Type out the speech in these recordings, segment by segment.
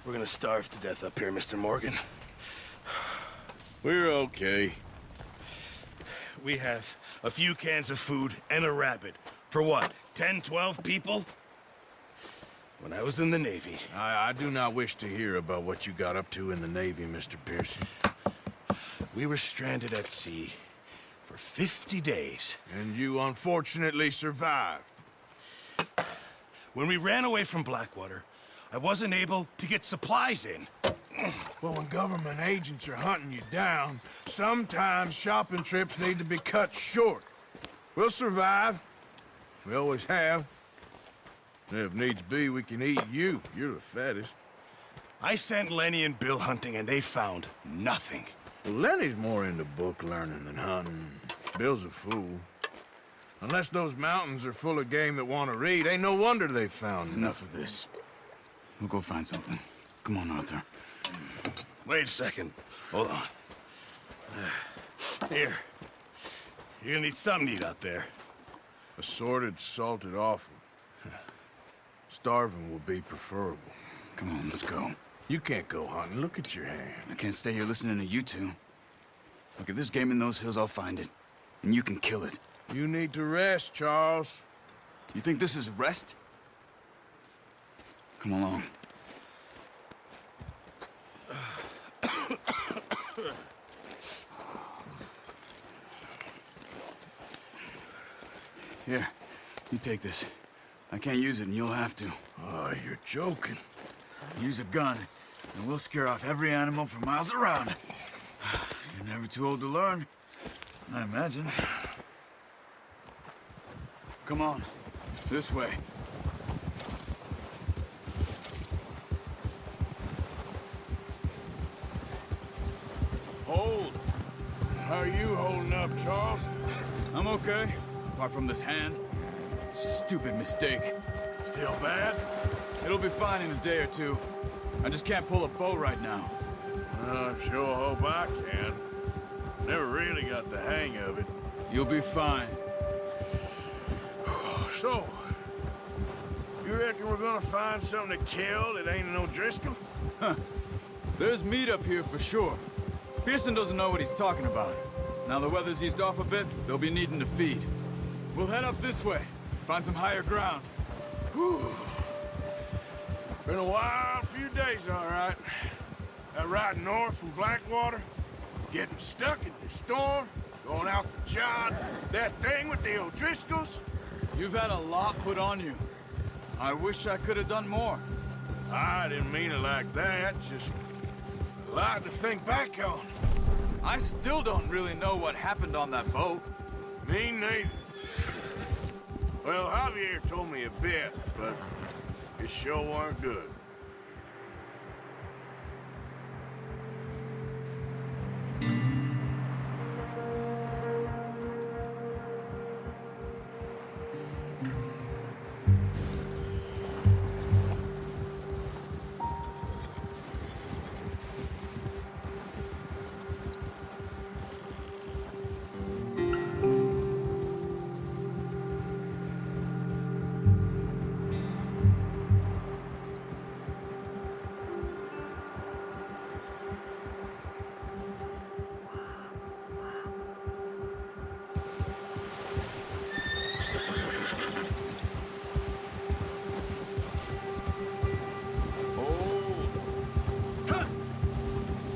We're gonna starve to death up here, Mr. Morgan. We're okay. We have a few cans of food and a rabbit. For what, 10, 12 people? When I was in the Navy... I do not wish to hear about what you got up to in the Navy, Mr. Pearson. We were stranded at sea for 50 days. And you unfortunately survived. When we ran away from Blackwater, I wasn't able to get supplies in. Well, when government agents are hunting you down, sometimes shopping trips need to be cut short. We'll survive. We always have. If needs be, we can eat you. You're the fattest. I sent Lenny and Bill hunting, and they found nothing. Well, Lenny's more into book learning than hunting. Bill's a fool. Unless those mountains are full of game that want to read, ain't no wonder they found Enough of this. We'll go find something. Come on, Arthur. Wait a second. Hold on. Here. You're gonna need something to eat out there. Assorted, salted offal. Starving will be preferable. Come on, let's go. You can't go hunting. Look at your hand. I can't stay here listening to you two. Look, if there's game in those hills, I'll find it. And you can kill it. You need to rest, Charles. You think this is rest? Come along. Here, you take this. I can't use it, and you'll have to. Oh, you're joking. Use a gun, and we'll scare off every animal for miles around. You're never too old to learn, I imagine. Come on, this way. Hold. How are you holding up, Charles? I'm okay, apart from this hand. Stupid mistake. Still bad? It'll be fine in a day or two. I just can't pull a bow right now. I sure hope I can. Never really got the hang of it. You'll be fine. So, you reckon we're gonna find something to kill that ain't no Driscoll? There's meat up here for sure. Pearson doesn't know what he's talking about. Now the weather's eased off a bit, they'll be needing to feed. We'll head up this way, find some higher ground. Whew. Been a wild few days, all right. That ride north from Blackwater, getting stuck in the storm, going out for John, that thing with the O'Driscolls. You've had a lot put on you. I wish I could have done more. I didn't mean it like that, just a lot to think back on. I still don't really know what happened on that boat. Me neither. Well, Javier told me a bit, but it sure weren't good.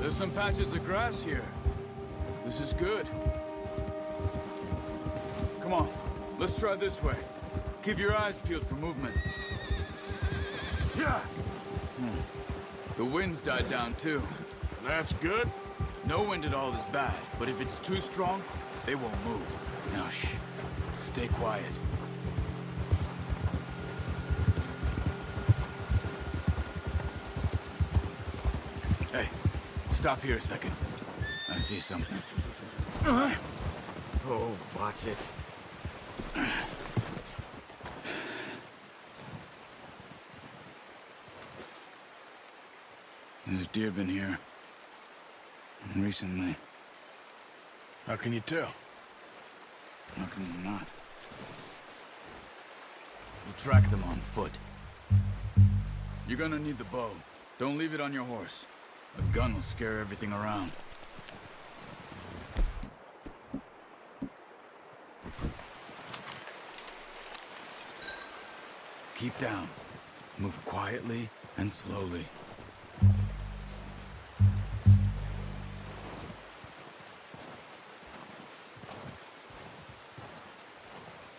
There's some patches of grass here. This is good. Come on, let's try this way. Keep your eyes peeled for movement. Yeah, The wind's died down too. that's good. No wind at all is bad, but if it's too strong, they won't move. Now shh, stay quiet. Hey, stop here a second. I see something. Oh, watch it. There's deer been here. Recently. How can you tell? How can you not? We'll track them on foot. You're gonna need the bow. Don't leave it on your horse. A gun will scare everything around. Keep down. Move quietly and slowly.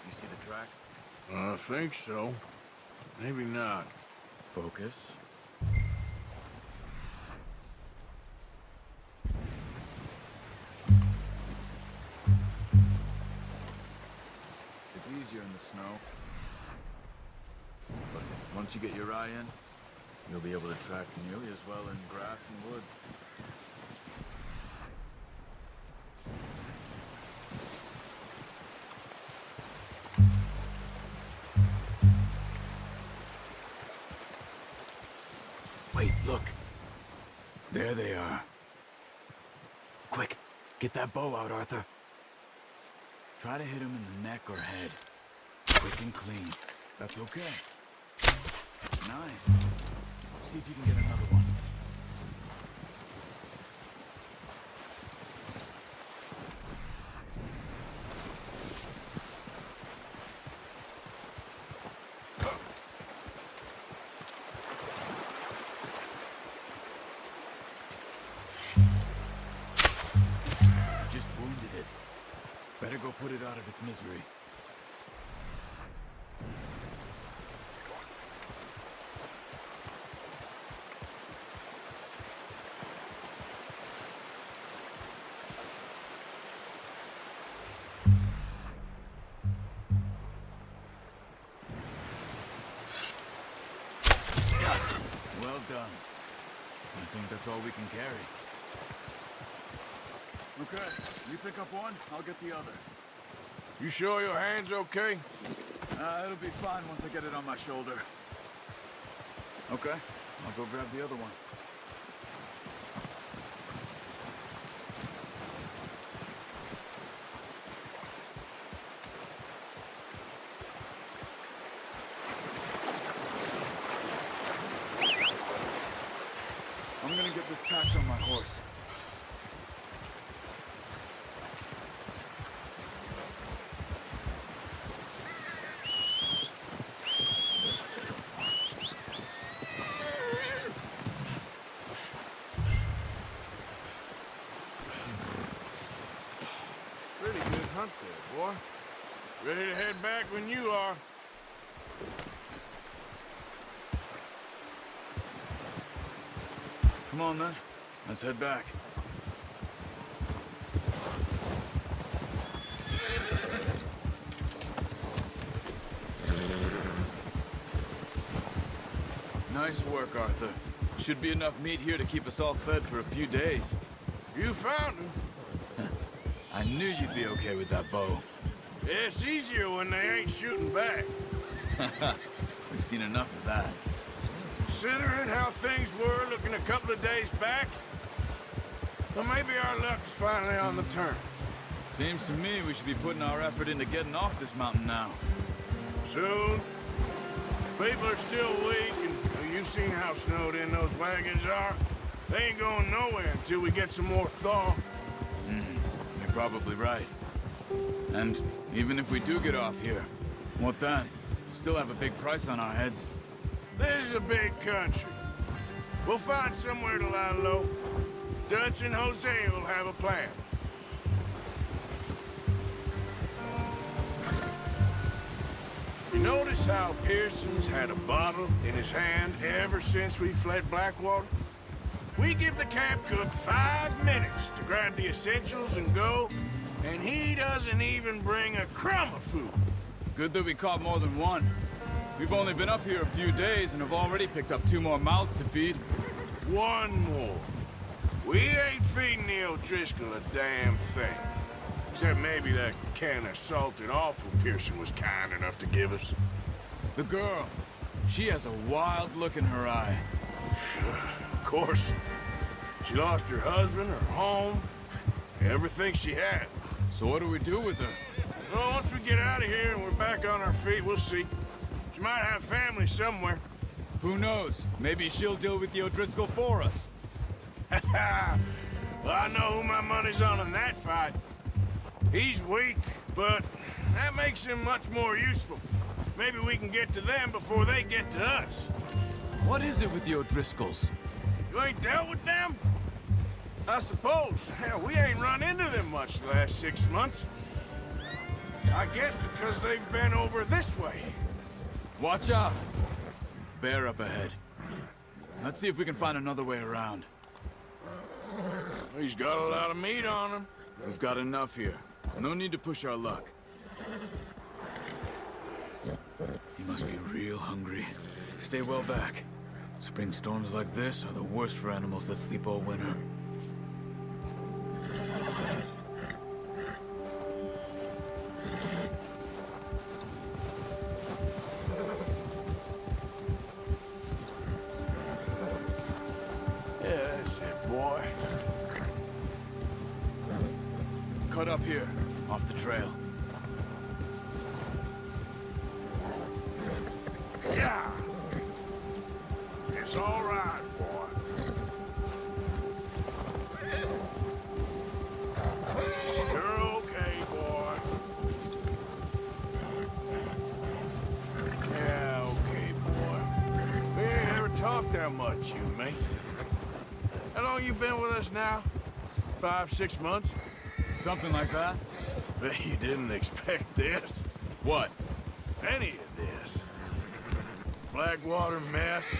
You see the tracks? I think so. Maybe not. Focus. It's easier in the snow. But once you get your eye in, you'll be able to track nearly as well in grass and woods. Wait, look. There they are. Quick, get that bow out, Arthur. Try to hit him in the neck or head. Quick and clean. That's okay. Nice. See if you can get another one. You just wounded it. Better go put it out of its misery. Well done. I think that's all we can carry. Okay, you pick up one, I'll get the other. You sure your hand's okay? It'll be fine once I get it on my shoulder. Okay, I'll go grab the other one. I'm gonna get this packed on my horse. Pretty good hunt there, boy. Ready to head back when you are. Come on then, let's head back. Nice work, Arthur. Should be enough meat here to keep us all fed for a few days. You found him. I knew you'd be okay with that bow. It's easier when they ain't shooting back. We've seen enough of that. Considering how things were looking a couple of days back, well, maybe our luck is finally on the turn. Seems to me we should be putting our effort into getting off this mountain now. Soon. People are still weak, and well, you've seen how snowed in those wagons are. They ain't going nowhere until we get some more thaw. You're probably right. And even if we do get off here, what then? We'll still have a big price on our heads. This is a big country. We'll find somewhere to lie low. Dutch and Jose will have a plan. You notice how Pearson's had a bottle in his hand ever since we fled Blackwater? We give the camp cook 5 minutes to grab the essentials and go, and he doesn't even bring a crumb of food. Good that we caught more than one. We've only been up here a few days and have already picked up 2 more mouths to feed. One more. We ain't feeding the O'Driscoll a damn thing. Except maybe that can of salted offal Pearson was kind enough to give us. The girl. She has a wild look in her eye. Of course. She lost her husband, her home, everything she had. So what do we do with her? Well, once we get out of here and we're back on our feet, we'll see. She might have family somewhere. Who knows? Maybe she'll deal with the O'Driscoll for us. Well, I know who my money's on in that fight. He's weak, but that makes him much more useful. Maybe we can get to them before they get to us. What is it with the O'Driscolls? You ain't dealt with them? I suppose. Hell, we ain't run into them much the last 6 months. I guess because they've been over this way. Watch out! Bear up ahead. Let's see if we can find another way around. He's got a lot of meat on him. We've got enough here. No need to push our luck. You must be real hungry. Stay well back. Spring storms like this are the worst for animals that sleep all winter. Yeah, that's it, boy. Cut up here, off the trail. Yeah. It's all right, boy. You're okay, boy. Yeah, okay, boy. We ain't ever talked that much, you and me. How long you been with us now? 5, 6 months? Something like that? Bet you didn't expect this. What? Any of this. Blackwater mess.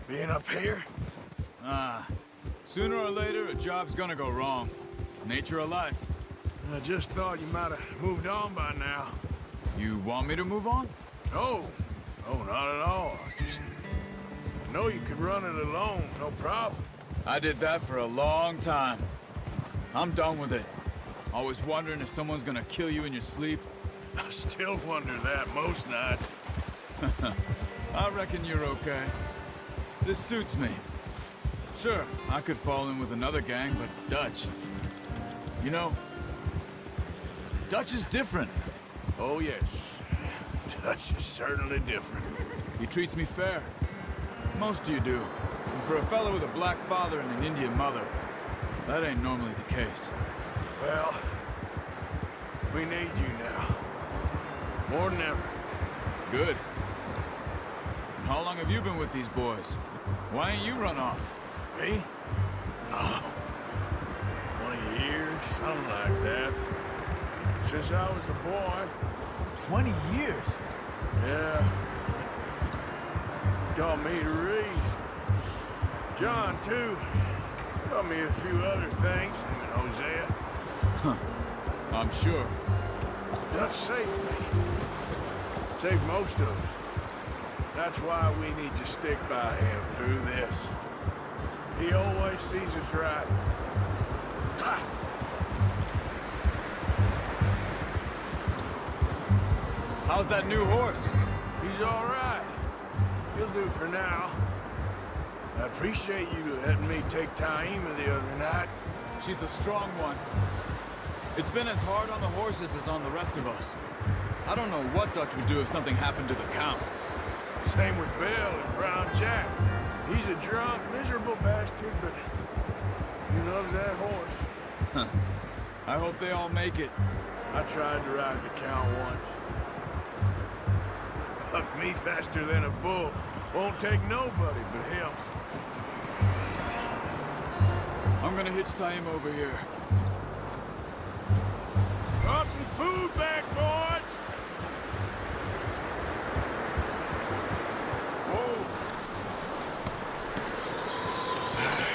Being up here? Sooner or later, a job's gonna go wrong. Nature of life. I just thought you might have moved on by now. You want me to move on? No, not at all. I know you could run it alone, no problem. I did that for a long time. I'm done with it. Always wondering if someone's gonna kill you in your sleep. I still wonder that most nights. I reckon you're okay. This suits me. Sure, I could fall in with another gang, but Dutch... You know, Dutch is different. Oh, yes. Dutch is certainly different. He treats me fair. Most of you do. And for a fellow with a black father and an Indian mother, that ain't normally the case. Well, we need you now. More than ever. Good. And how long have you been with these boys? Why ain't you run off? Me? Oh, 20 years, something like that. Since I was a boy. 20 years? Yeah. Taught me to read. John, too. Taught me a few other things, him and Hosea. I'm sure. Dutch saved me. Saved most of us. That's why we need to stick by him through this. He always sees us right. Ah! How's that new horse? He's all right. He'll do for now. I appreciate you letting me take Taima the other night. She's a strong one. It's been as hard on the horses as on the rest of us. I don't know what Dutch would do if something happened to the Count. Same with Bill and Brown Jack. He's a drunk, miserable bastard, but he loves that horse. I hope they all make it. I tried to ride the Count once. Bucked me faster than a bull. Won't take nobody but him. I'm gonna hitch Taim over here. Drop some food back, boys! Whoa.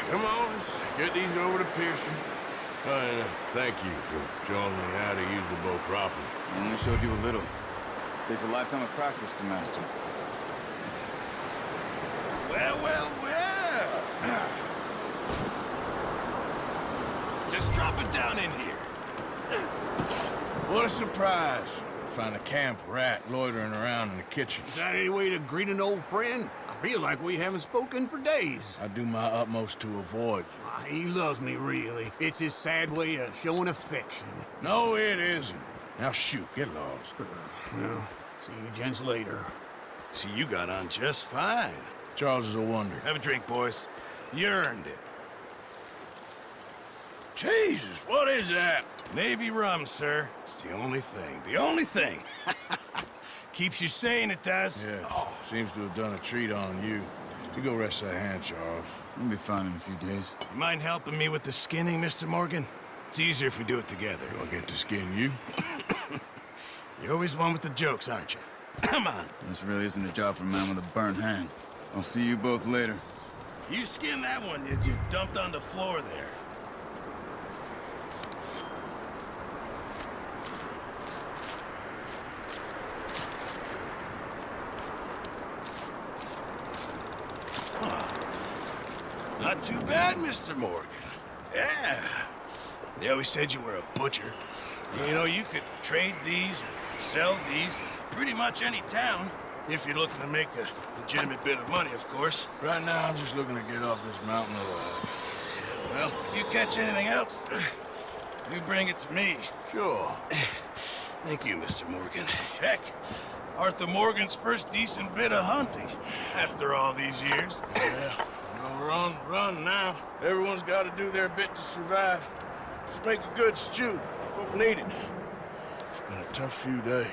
Come on, let's get these over to Pearson. And thank you for showing me how to use the bow properly. I only showed you a little. Takes a lifetime of practice to master. Well, well, well. Just drop it down in here. What a surprise. Find a camp rat loitering around in the kitchen. Is that any way to greet an old friend? I feel like we haven't spoken for days. I do my utmost to avoid you. He loves me, really. It's his sad way of showing affection. No, it isn't. Now shoot, get lost. Well, see you gents later. See, you got on just fine. Charles is a wonder. Have a drink, boys. You earned it. Jesus, what is that? Navy rum, sir. It's the only thing. The only thing. Keeps you sane, it does. Yes, seems to have done a treat on you. You go rest that hand, Charles. We'll be fine in a few days. You mind helping me with the skinning, Mr. Morgan? It's easier if we do it together. Do I get to skin you? You're always one with the jokes, aren't you? Come on. This really isn't a job for a man with a burnt hand. I'll see you both later. You skin that one you dumped on the floor there. Not too bad, Mr. Morgan. Yeah. They always said you were a butcher. You know, you could trade these, or sell these, in pretty much any town, if you're looking to make a legitimate bit of money, of course. Right now, I'm just looking to get off this mountain alive. Well, if you catch anything else, you bring it to me. Sure. Thank you, Mr. Morgan. Heck, Arthur Morgan's first decent bit of hunting, after all these years. Yeah. Well, run now. Everyone's got to do their bit to survive. Just make a good stew. Folk need it. It's been a tough few days.